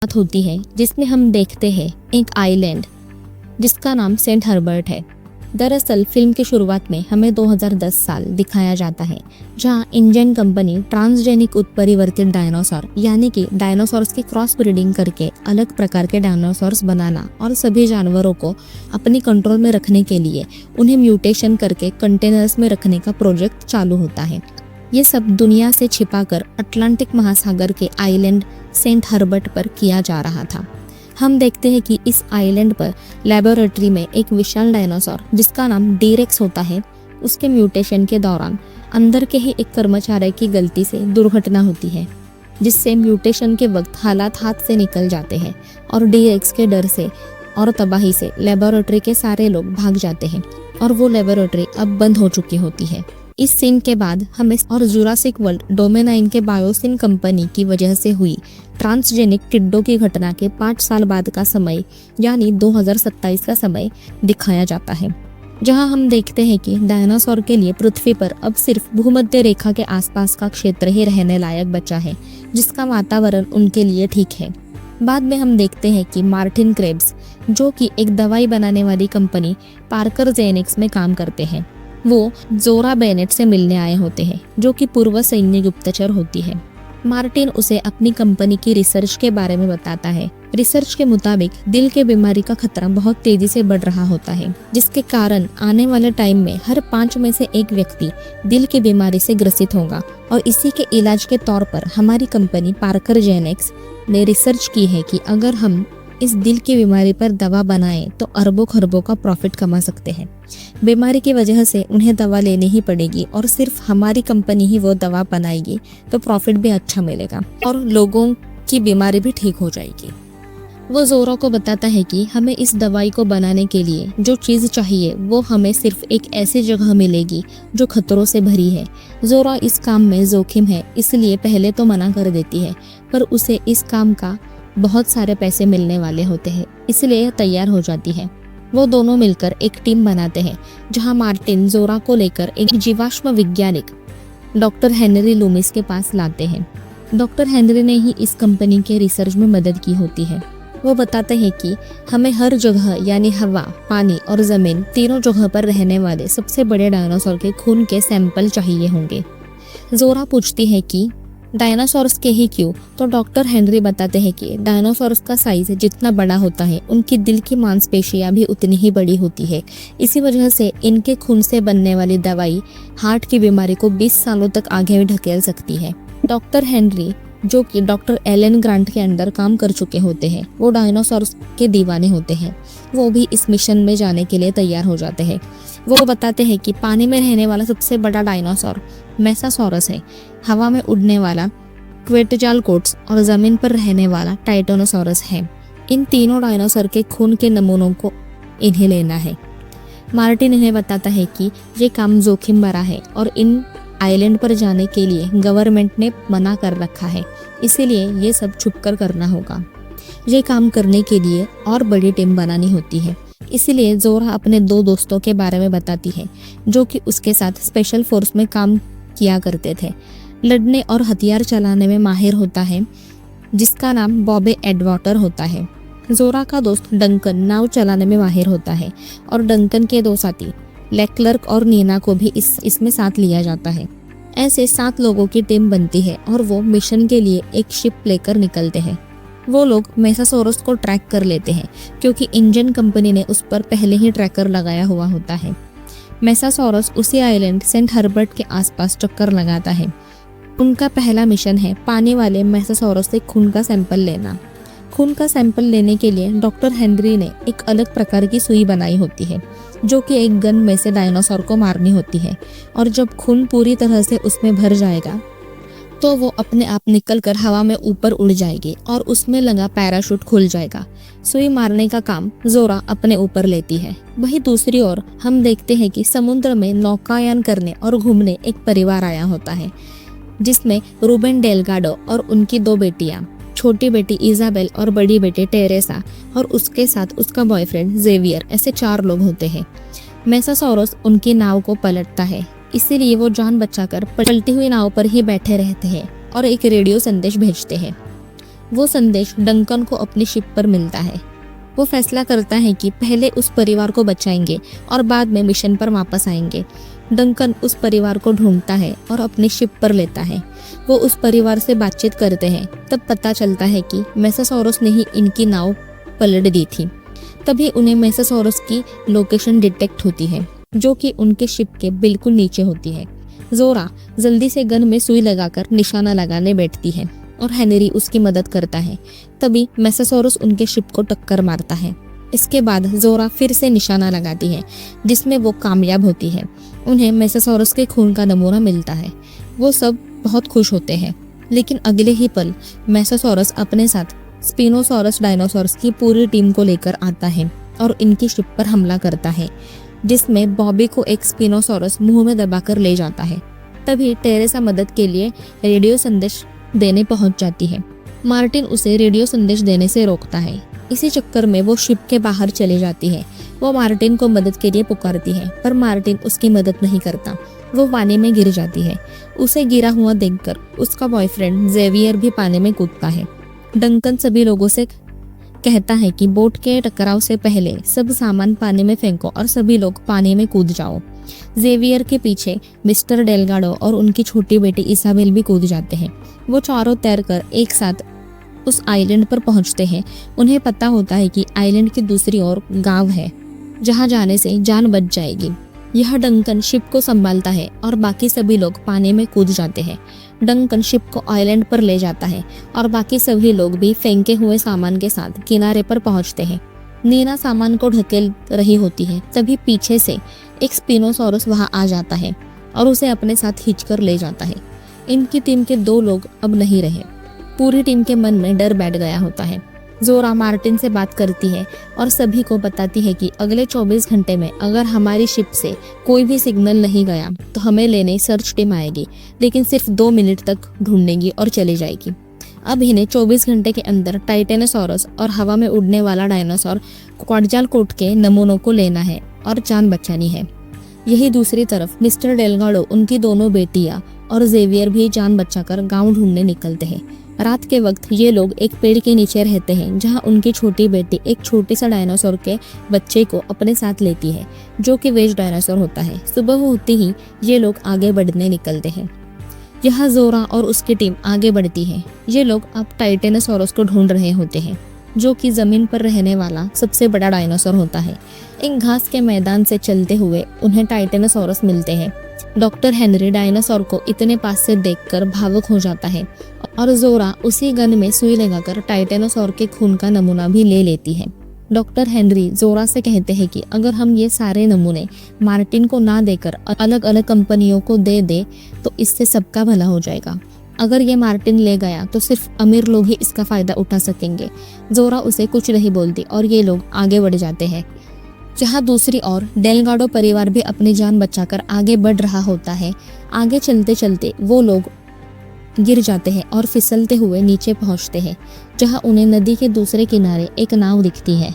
बात होती है जिसमें हम देखते हैं एक आइलैंड जिसका नाम सेंट हर्बर्ट है। दरअसल फिल्म की शुरुआत में हमें 2010 साल दिखाया जाता है जहां इंडियन कंपनी ट्रांसजेनिक उत्परिवर्तित डायनासोर यानी कि डायनासोर्स की क्रॉस ब्रीडिंग करके अलग प्रकार के डायनासोर्स बनाना और सभी जानवरों को अपनी कंट्रोल में रखने के लिए उन्हें म्यूटेशन करके कंटेनर्स में रखने का प्रोजेक्ट चालू होता है। ये सब दुनिया से छिपाकर अटलांटिक महासागर के आइलैंड सेंट हर्बर्ट पर किया जा रहा था। हम देखते हैं कि इस आइलैंड पर लेबोरेटरी में एक विशाल डायनासोर जिसका नाम डी-रेक्स होता है, उसके म्यूटेशन के दौरान अंदर के ही एक कर्मचारी की गलती से दुर्घटना होती है, जिससे म्यूटेशन के वक्त हालात हाथ से निकल जाते हैं और डी-रेक्स के डर से और तबाही से लेबोरेटरी के सारे लोग भाग जाते हैं और वो लेबोरेटरी अब बंद हो चुकी होती है। इस सीन के बाद हमें और जुरासिक वर्ल्ड डोमेन के बायोसिन कंपनी की वजह से हुई ट्रांसजेनिक टिड्डों की घटना के 5 साल बाद का समय यानी 2027 का समय दिखाया जाता है, जहां हम देखते हैं कि डायनासोर के लिए पृथ्वी पर अब सिर्फ भूमध्य रेखा के आसपास का क्षेत्र ही रहने लायक बचा है, जिसका वातावरण उनके लिए ठीक है। बाद में हम देखते हैं कि मार्टिन क्रेब्स, जो कि एक दवाई बनाने वाली कंपनी पार्कर जेनेटिक्स में काम करते हैं, वो जोरा बेनेट से मिलने आए होते हैं, जो कि पूर्व सैन्य गुप्तचर होती है। मार्टिन उसे अपनी कंपनी की रिसर्च के बारे में बताता है। रिसर्च के मुताबिक दिल के बीमारी का खतरा बहुत तेजी से बढ़ रहा होता है, जिसके कारण आने वाले टाइम में हर 5 में से 1 व्यक्ति दिल की बीमारी से ग्रसित होगा और इसी के इलाज के तौर पर हमारी कंपनी पार्कर जेनेटिक्स ने रिसर्च की है कि अगर हम इस दिल की बीमारी पर दवा बनाएं तो अरबों खरबों का प्रॉफिट कमा सकते हैं। बीमारी की वजह से उन्हें दवा लेनी ही पड़ेगी और सिर्फ हमारी कंपनी ही वो दवा बनाएगी तो प्रॉफिट भी अच्छा मिलेगा और लोगों की बीमारी भी ठीक हो जाएगी। वो जोरा को बताता है कि हमें इस दवाई को बनाने के लिए जो चीज़ चाहिए वो हमें सिर्फ एक ऐसी जगह मिलेगी जो खतरों से भरी है। जोरा इस काम में जोखिम है इसलिए पहले तो मना कर देती है, पर उसे इस काम का बहुत सारे पैसे मिलने वाले होते हैं इसलिए तैयार हो जाती है। वो दोनों मिलकर एक टीम बनाते हैं जहां मार्टिन जोरा को लेकर एक जीवाश्म वैज्ञानिक डॉक्टर हेनरी लूमिस के पास लाते हैं। डॉक्टर हेनरी ने ही इस कंपनी के रिसर्च में मदद की होती है। वो बताते हैं कि हमें हर जगह यानी हवा, पानी और जमीन तीनों जगह पर रहने वाले सबसे बड़े डायनासोर के खून के सैंपल चाहिए होंगे। जोरा पूछती है कि डायनासोर्स के ही क्यों, तो डॉक्टर हेनरी बताते हैं कि डायनासोर्स का साइज जितना बड़ा होता है उनकी दिल की मांसपेशियां भी उतनी ही बड़ी होती है। इसी वजह से इनके खून से बनने वाली दवाई हार्ट की बीमारी को 20 सालों तक आगे भी ढकेल सकती है। डॉक्टर हेनरी, जो कि डॉक्टर एलन ग्रांट के अंडर काम कर चुके होते हैं, वो डायनासोर्स के दीवाने होते हैं। वो भी इस मिशन में जाने के लिए तैयार हो जाते हैं। वो बताते हैं कि पानी में रहने वाला सबसे बड़ा डायनासोर मेसासोरस है, हवा में उड़ने वाला क्वेटजालकोट्स और जमीन पर रहने वाला टाइटेनोसोरस है। इन तीनों डायनासोर के खून के नमूनों को इन्हें लेना है। मार्टिन इन्हें बताता है कि ये काम जोखिम भरा है और इन आइलैंड पर जाने के लिए गवर्नमेंट ने मना कर रखा है, इसीलिए ये सब छुपकर करना होगा। ये काम करने के लिए और बड़ी टीम बनानी होती है, इसीलिए जोरा अपने 2 दोस्तों के बारे में बताती है जो कि उसके साथ स्पेशल फोर्स में काम किया करते थे। लड़ने और हथियार चलाने में माहिर होता है, जिसका नाम बॉबे एडवाटर होता है। जोरा का दोस्त डंकन नाव चलाने में माहिर होता है और डंकन के 2 साथी लेक्लर्क और नीना को भी इसमें साथ लिया जाता है। ऐसे 7 लोगों की टीम बनती है और वो मिशन के लिए एक शिप लेकर निकलते हैं। वो लोग मेसासोरस को ट्रैक कर लेते हैं क्योंकि इंडियन कंपनी ने उस पर पहले ही ट्रैकर लगाया हुआ होता है। मेसासोरस उसी आइलैंड सेंट हर्बर्ट के आसपास चक्कर लगाता है। उनका पहला मिशन है पानी वाले मेसासोरस से खून का सैंपल लेना। खून का सैंपल लेने के लिए डॉक्टर हेनरी ने एक अलग प्रकार की सुई बनाई होती है, जो कि एक गन में से डायनासोर को मारनी होती है और जब खून पूरी तरह से उसमें भर जाएगा तो वो अपने आप निकलकर हवा में ऊपर उड़ जाएगी और उसमें लगा पैराशूट खुल जाएगा। सुई मारने का काम जोरा अपने ऊपर लेती है। वहीं दूसरी ओर हम देखते हैं कि समुद्र में नौकायान करने और घूमने एक परिवार आया होता है, जिसमें रूबेन डेलगाडो और उनकी 2 बेटियां, छोटी बेटी इजाबेल और बड़ी बेटी टेरेसा और उसके साथ उसका बॉयफ्रेंड जेवियर, ऐसे 4 लोग होते हैं। मेसासोरस उनकी नाव को पलटता है, इसीलिए वो जान बचाकर पलटी हुई नाव पर ही बैठे रहते हैं और एक रेडियो संदेश भेजते हैं। वो संदेश डंकन को अपनी शिप पर मिलता है। वो फैसला करता है कि पहले उस परिवार को बचाएंगे और बाद में मिशन पर वापस आएंगे। डंकन उस परिवार को ढूंढता है और अपनी शिप पर लेता है। वो उस परिवार से बातचीत करते हैं। तब पता चलता है कि मेसासोरस ने ही इनकी नाव पलट दी थी। तभी उन्हें मेसासोरस की लोकेशन डिटेक्ट होती है, जो कि उनके शिप के बिल्कुल नीचे होती है। जोरा जल्दी से गन में सुई लगाकर निशाना लगाने बैठती है और हेनरी उसकी मदद करता है। तभी मेसासोरस उनके शिप को टक्कर मारता है। इसके बाद जोरा फिर से निशाना लगाती है, जिसमें वो कामयाब होती है। उन्हें मेसासोरस के खून का नमूना मिलता है। वो सब बहुत खुश होते हैं, लेकिन अगले ही पल मेसासोरस अपने साथ स्पिनोसॉरस डायनासोरस की पूरी टीम को लेकर आता है और इनकी शिप पर हमला करता है, जिसमें बॉबी को एक स्पिनोसॉरस मुंह में दबाकर ले जाता है। तभी टेरेसा मदद के लिए रेडियो संदेश देने पहुंच जाती है। मार्टिन उसे रेडियो संदेश देने से रोकता है। इसी चक्कर में वो शिप के बाहर चली जाती है। वो मार्टिन को मदद के लिए पुकारती है, पर मार्टिन उसकी मदद नहीं करता। वो पानी में गिर जाती है। उसे गिरा हुआ देखकर उसका बॉयफ्रेंड जेवियर भी पानी में कूदता है। डंकन सभी लोगों से कहता है कि बोट के टकराव से पहले सब सामान पानी में फेंको और सभी लोग पानी में कूद जाओ। जेवियर के पीछे मिस्टर डेलगाडो और उनकी छोटी बेटी इसाबेल भी कूद जाते हैं। वो चारों तैरकर एक साथ उस आइलैंड पर पहुंचते हैं। उन्हें पता होता है कि आइलैंड की दूसरी ओर गांव है, जहां जाने से जान बच जाएगी। यह डंकन शिप को संभालता है और बाकी सभी लोग पानी में कूद जाते हैं। डंकन शिप को आइलैंड पर ले जाता है और बाकी सभी लोग भी फेंके हुए सामान के साथ किनारे पर पहुंचते हैं। नीना सामान को ढकेल रही होती है। तभी पीछे से एक स्पिनोसॉरस वहां आ जाता है और उसे अपने साथ खींचकर ले जाता है। इनकी टीम के 2 लोग अब नहीं रहे। पूरी टीम के मन में डर बैठ गया होता है। जोरा मार्टिन से बात करती है और सभी को बताती है कि अगले 24 घंटे में अगर हमारी शिप से कोई भी सिग्नल नहीं गया तो हमें लेने सर्च टीम आएगी, लेकिन सिर्फ 2 मिनट तक ढूंढेगी और चली जाएगी। अब इन्हें 24 घंटे के अंदर टाइटेनोसॉरस और हवा में उड़ने वाला डायनासोर क्वाडजालकोट के नमूनों को लेना है और जान बचानी है। यही दूसरी तरफ मिस्टर डेलगाडो, उनकी दोनों बेटियां और जेवियर भी जान बचाकर गांव ढूंढने निकलते हैं। रात के वक्त ये लोग एक पेड़ के नीचे रहते हैं, जहां उनकी छोटी बेटी एक छोटे सा डायनासोर के बच्चे को अपने साथ लेती है, जो कि वेज डायनासोर होता है। सुबह होते ही ये लोग आगे बढ़ने निकलते हैं। यहाँ जोरा और उसकी टीम आगे बढ़ती है। ये लोग अब टाइटेनोसॉरस को ढूंढ रहे होते हैं, जो कि जमीन पर रहने वाला सबसे बड़ा डायनासोर होता है। एक घास के मैदान से चलते हुए उन्हें टाइटेनोसॉरस मिलते हैं। डॉक्टर हेनरी डायनासोर को इतने पास से देखकर भावुक हो जाता है और जोरा उसी गन में सुई लगाकर टाइटेनोसोर के खून का नमूना भी ले लेती है। डॉक्टर हेनरी जोरा से कहते हैं कि अगर हम ये सारे नमूने मार्टिन को ना देकर अलग अलग कंपनियों को दे दे तो इससे सबका भला हो जाएगा। अगर ये मार्टिन ले गया तो सिर्फ अमीर लोग ही इसका फायदा उठा सकेंगे। जोरा उसे कुछ नहीं बोलती और ये लोग आगे बढ़ जाते हैं। जहाँ दूसरी ओर डेलगाडो परिवार भी अपनी जान बचाकर आगे बढ़ रहा होता है। आगे चलते चलते वो लोग गिर जाते हैं और फिसलते हुए नीचे पहुंचते हैं, जहां उन्हें नदी के दूसरे किनारे एक नाव दिखती है।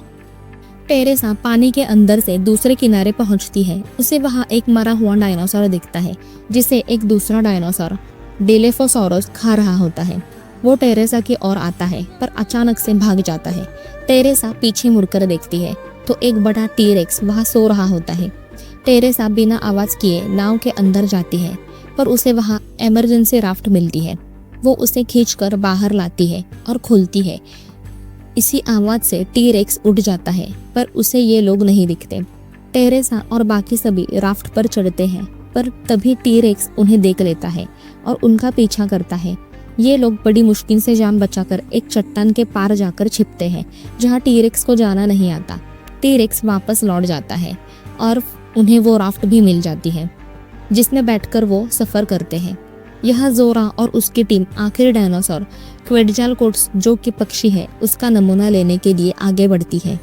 टेरेसा पानी के अंदर से दूसरे किनारे पहुंचती है। उसे वहां एक मरा हुआ डायनासोर दिखता है, जिसे एक दूसरा डायनासोर डेलेफोसॉरस खा रहा होता है। वो टेरेसा की ओर आता है, पर अचानक से भाग जाता है। टेरेसा पीछे मुड़कर देखती है तो एक बड़ा टी-रेक्स वहां सो रहा होता है। टेरेसा बिना आवाज किए नाव के अंदर जाती है, पर उसे वहां इमरजेंसी राफ्ट मिलती है। वो उसे खींचकर बाहर लाती है और खोलती है। इसी आवाज से टी-रेक्स उड़ जाता है, पर उसे ये लोग नहीं दिखते। टेरेसा और बाकी सभी राफ्ट पर चढ़ते हैं, पर तभी टी-रेक्स उन्हें देख लेता है और उनका पीछा करता है। ये लोग बड़ी मुश्किल से जान बचाकर एक चट्टान के पार जाकर छिपते हैं, जहाँ टी-रेक्स को जाना नहीं आता। टी-रेक्स वापस लौट जाता है और उन्हें वो राफ्ट भी मिल जाती है, जिसमें बैठकर वो सफर करते हैं। यह जोरा और उसकी टीम आखिरी डायनासोर क्वेडजालकोट्स, जो कि पक्षी है, उसका नमूना लेने के लिए आगे बढ़ती है।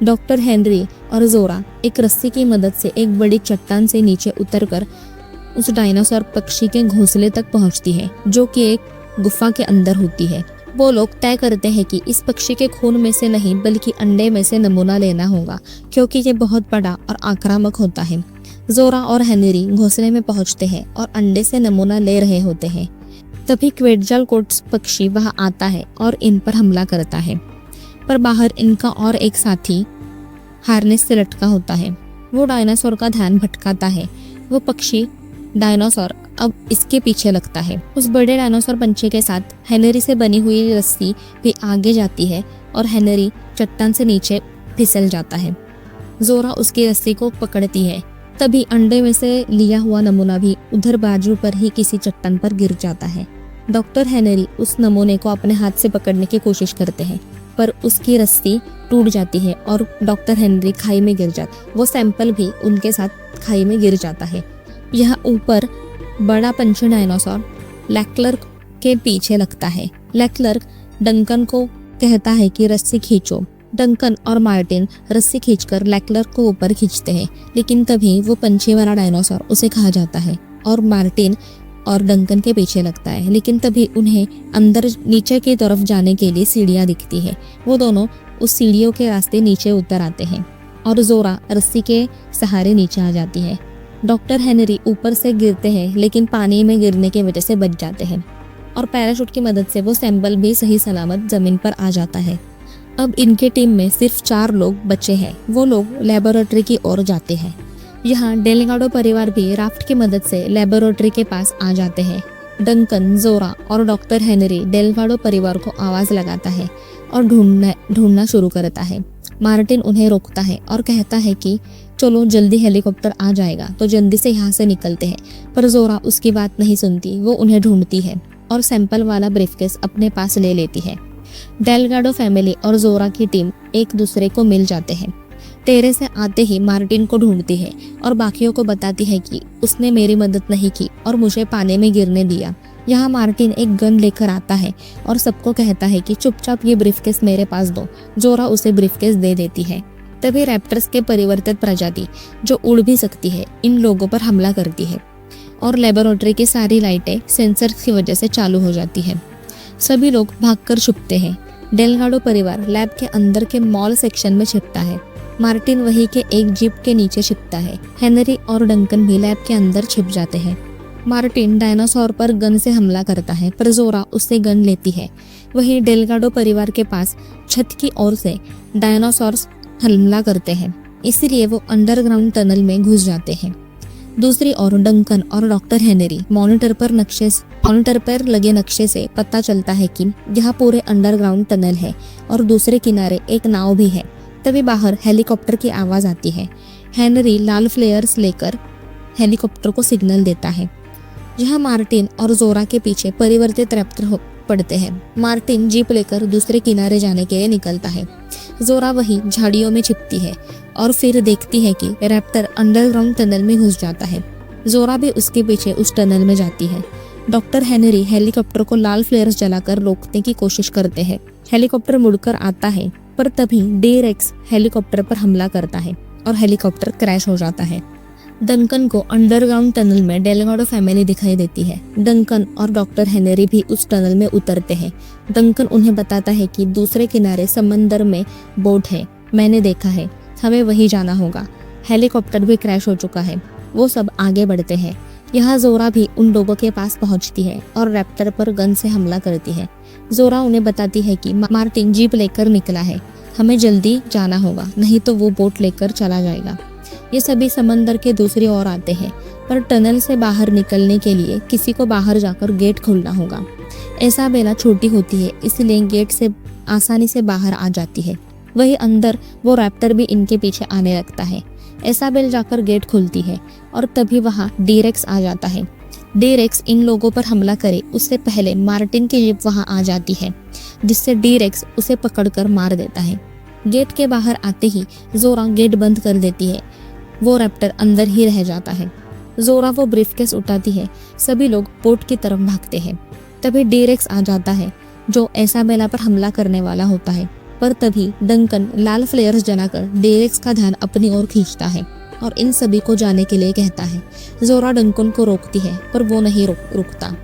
डॉक्टर हेनरी और जोरा एक रस्सी की मदद से एक बड़ी चट्टान से नीचे उतरकर उस डायनासोर पक्षी के घोंसले तक पहुंचती है, जो कि एक गुफा के अंदर होती है। वो लोग तय करते हैं कि इस पक्षी के खून में से नहीं बल्कि अंडे में से नमूना लेना होगा, क्योंकि ये बहुत बड़ा और आक्रामक होता है। जोरा और हेनरी घोंसले में पहुंचते हैं और अंडे से नमूना ले रहे होते हैं। तभी क्वेटजालकोट्ल पक्षी वहां आता है और इन पर हमला करता है, पर बाहर इनका और एक साथी हार्नेस से लटका होता है। वो डायनासोर का ध्यान भटकाता है। वो पक्षी डायनासोर अब इसके पीछे लगता है। उस बड़े डायनासोर पंछी के साथ हेनरी से बनी हुई रस्सी भी आगे जाती है और हेनरी चट्टान से नीचे फिसल जाता है। जोरा उसकी रस्सी को पकड़ती है। तभी अंडे में से लिया हुआ नमूना भी उधर बाजू पर ही किसी चट्टान पर गिर जाता है। डॉक्टर हेनरी उस नमूने को अपने हाथ से पकड़ने की कोशिश करते हैं, पर उसकी रस्सी टूट जाती है और डॉक्टर हेनरी खाई में गिर जाता है। वो सैंपल भी उनके साथ खाई में गिर जाता है। यह ऊपर बड़ा पंछी डायनासोर लेक्लर्क के पीछे लगता है। लेक्लर्क डंकन को कहता है कि रस्सी खींचो। डंकन और मार्टिन रस्सी खींचकर लेक्लर्क को ऊपर खींचते हैं, लेकिन तभी वो पंछी वाला डायनासोर उसे खा जाता है और मार्टिन और डंकन के पीछे लगता है। लेकिन तभी उन्हें अंदर नीचे की तरफ जाने के लिए सीढ़ियाँ दिखती है। वो दोनों उस सीढ़ियों के रास्ते नीचे उतर आते हैं और जोरा रस्सी के सहारे नीचे आ जाती है। डॉक्टर हेनरी ऊपर से गिरते हैं, लेकिन पानी में गिरने की वजह से बच जाते हैं और पैराशूट की मदद से वो सैंपल भी सही सलामत जमीन पर आ जाता है। अब इनके टीम में सिर्फ 4 लोग बचे हैं। वो लोग लेबोरेटरी की ओर जाते हैं। यहाँ डेलगाडो परिवार भी राफ्ट की मदद से लेबोरेटरी के पास आ जाते हैं। डंकन, जोरा और डॉक्टर हेनरी डेलगाडो परिवार को आवाज लगाता है और ढूंढना शुरू करता है। मार्टिन उन्हें रोकता है और कहता है कि चलो जल्दी हेलीकॉप्टर आ जाएगा तो जल्दी से यहाँ से निकलते हैं, पर जोरा उसकी बात नहीं सुनती। वो उन्हें ढूंढती है और सैंपल वाला ब्रीफकेस अपने पास ले लेती है। डेलगाडो फैमिली और जोरा की टीम एक दूसरे को मिल जाते हैं। टेरे से आते ही मार्टिन को ढूंढती है और बाकियों को बताती है कि उसने मेरी मदद नहीं की और मुझे पानी में गिरने दिया। यहाँ मार्टिन एक गन लेकर आता है और सबको कहता है कि चुपचाप ये ब्रीफकेस मेरे पास दो। जोरा उसे ब्रीफकेस दे देती है। तभी रैप्टर्स के परिवर्तित प्रजाति जो उड़ भी सकती है इन लोगों पर हमला करती है और लेबोरेटरी की सारी लाइटें सेंसर की वजह से चालू हो जाती है। सभी लोग भागकर छुपते हैं। डेलगाडो परिवार लैब के अंदर के मॉल सेक्शन में छिपता है। मार्टिन वही के एक जीप के नीचे छिपता है। हेनरी और डंकन भी लैब के अंदर छिप जाते हैं। मार्टिन डायनासोर पर गन से हमला करता है, पर जोरा उससे गन लेती है। वहीं डेलगाडो परिवार के पास छत की ओर से डायनासोर्स हमला करते हैं, इसलिए वो अंडरग्राउंड टनल में घुस जाते हैं। दूसरी ओर डंकन और डॉक्टर हेनरी मॉनिटर पर लगे नक्शे से पता चलता है कि यह पूरे अंडरग्राउंड टनल है और दूसरे किनारे एक नाव भी है। तभी बाहर हेलीकॉप्टर की आवाज आती है। हेनरी लाल फ्लेयर्स लेकर हेलीकॉप्टर को सिग्नल देता है। यह मार्टिन और जोरा के पीछे परिवर्तित रैप्टर पड़ते हैं। मार्टिन जीप लेकर दूसरे किनारे जाने के लिए निकलता है। जोरा वही झाड़ियों में छिपती है और फिर देखती है कि रैप्टर अंडरग्राउंड टनल में घुस जाता है। जोरा भी उसके पीछे उस टनल में जाती है। डॉक्टर हेनरी हेलीकॉप्टर को लाल फ्लेयर्स जलाकर रोकने की कोशिश करते हैं। हेलीकॉप्टर मुड़कर आता है, पर तभी डी-रेक्स हेलीकॉप्टर पर हमला करता है और हेलीकॉप्टर क्रैश हो जाता है। डंकन को अंडरग्राउंड टनल में डेलगाडो फैमिली दिखाई देती है। डंकन और डॉक्टर हेनरी भी उस टनल में उतरते हैं। डंकन उन्हें बताता है कि दूसरे किनारे समंदर में बोट है, मैंने देखा है, हमें वहीं जाना होगा। हेलीकॉप्टर भी क्रैश हो चुका है। वो सब आगे बढ़ते हैं। यहाँ जोरा भी उन लोगों के पास पहुंचती है और रैप्टर पर गन से हमला करती है। जोरा उन्हें बताती है कि मार्टिन जीप लेकर निकला है, हमें जल्दी जाना होगा, नहीं तो वो बोट लेकर चला जाएगा। ये सभी समंदर के दूसरी ओर आते हैं, पर टनल से बाहर निकलने के लिए किसी को बाहर जाकर गेट खोलना होगा। इसाबेला छोटी होती है, इसलिए गेट से आसानी से बाहर आ जाती है। वही अंदर वो रैप्टर भी इनके पीछे आने लगता है। इसाबेल जाकर गेट खोलती है और तभी वहाँ डी-रेक्स आ जाता है। डी-रेक्स इन लोगों पर हमला करे उससे पहले मार्टिन की जीप वहाँ आ जाती है, जिससे डी-रेक्स उसे पकड़कर मार देता है। गेट के बाहर आते ही जोरा गेट बंद कर देती है। वो रैप्टर अंदर ही रह जाता है। जोरा वो ब्रीफकेस उठाती है। सभी लोग बोट की तरफ भागते हैं। तभी डी-रेक्स आ जाता है, जो इसाबेला पर हमला करने वाला होता है, पर तभी डंकन लाल फ्लेयर्स जलाकर डी-रेक्स का ध्यान अपनी ओर खींचता है और इन सभी को जाने के लिए कहता है। जोरा डंकन को रोकती है, पर वो नहीं रुकता।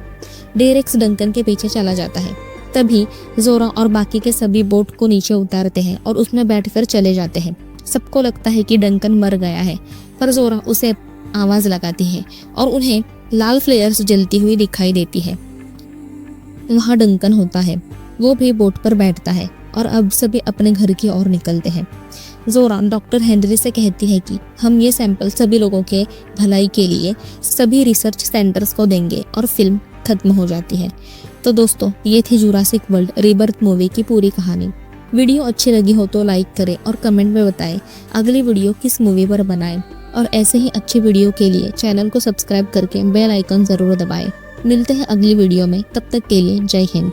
डी-रेक्स डंकन के पीछे चला जाता है। तभी जोरा और बाकी के सभी बोट को नीचे उतारते हैं और उसमें बैठकर चले जाते हैं। सबको लगता है कि डंकन मर गया है, पर जोरा उसे आवाज लगाती है और उन्हें लाल फ्लेयर्स जलती हुई दिखाई देती है। वहाँ डंकन होता है, वो भी बोट पर बैठता है और अब सभी अपने घर की ओर निकलते हैं। जोरा डॉक्टर हेनरी से कहती है कि हम ये सैंपल सभी लोगों के भलाई के लिए सभी रिसर्च सेंटर्स को देंगे और फिल्म खत्म हो जाती है। तो दोस्तों, ये थी जुरासिक वर्ल्ड रीबर्थ मूवी की पूरी कहानी। वीडियो अच्छी लगी हो तो लाइक करें और कमेंट में बताएं अगली वीडियो किस मूवी पर बनाएं, और ऐसे ही अच्छी वीडियो के लिए चैनल को सब्सक्राइब करके बेल आइकन ज़रूर दबाएं। मिलते हैं अगली वीडियो में, तब तक के लिए जय हिंद।